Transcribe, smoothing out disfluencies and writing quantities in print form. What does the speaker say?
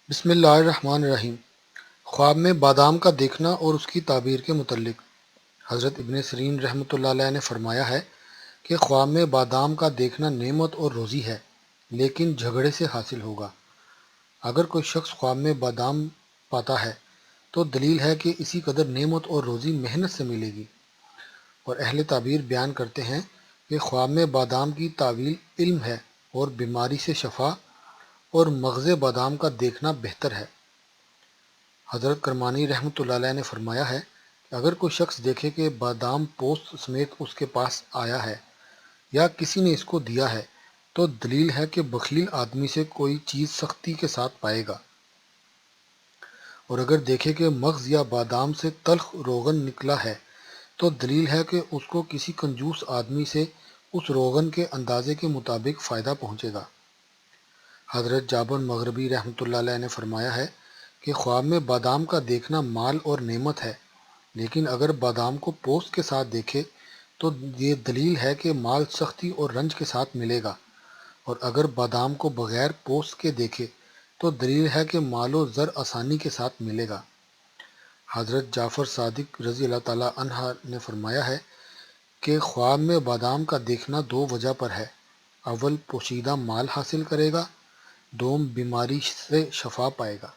بسم اللہ الرحمن الرحیم۔ خواب میں بادام کا دیکھنا اور اس کی تعبیر کے متعلق حضرت ابن سیرین رحمۃ اللہ علیہ نے فرمایا ہے کہ خواب میں بادام کا دیکھنا نعمت اور روزی ہے، لیکن جھگڑے سے حاصل ہوگا۔ اگر کوئی شخص خواب میں بادام پاتا ہے تو دلیل ہے کہ اسی قدر نعمت اور روزی محنت سے ملے گی۔ اور اہل تعبیر بیان کرتے ہیں کہ خواب میں بادام کی تعویل علم ہے اور بیماری سے شفا، اور مغز بادام کا دیکھنا بہتر ہے۔ حضرت کرمانی رحمۃ اللہ علیہ نے فرمایا ہے کہ اگر کوئی شخص دیکھے کہ بادام پوست سمیت اس کے پاس آیا ہے یا کسی نے اس کو دیا ہے تو دلیل ہے کہ بخیل آدمی سے کوئی چیز سختی کے ساتھ پائے گا۔ اور اگر دیکھے کہ مغز یا بادام سے تلخ روغن نکلا ہے تو دلیل ہے کہ اس کو کسی کنجوس آدمی سے اس روغن کے اندازے کے مطابق فائدہ پہنچے گا۔ حضرت جابر مغربی رحمۃ اللہ علیہ نے فرمایا ہے کہ خواب میں بادام کا دیکھنا مال اور نعمت ہے، لیکن اگر بادام کو پوست کے ساتھ دیکھے تو یہ دلیل ہے کہ مال سختی اور رنج کے ساتھ ملے گا، اور اگر بادام کو بغیر پوست کے دیکھے تو دلیل ہے کہ مال و زر آسانی کے ساتھ ملے گا۔ حضرت جعفر صادق رضی اللہ تعالیٰ عنہ نے فرمایا ہے کہ خواب میں بادام کا دیکھنا دو وجہ پر ہے: اول پوشیدہ مال حاصل کرے گا، دوم بیماری سے شفا پائے گا۔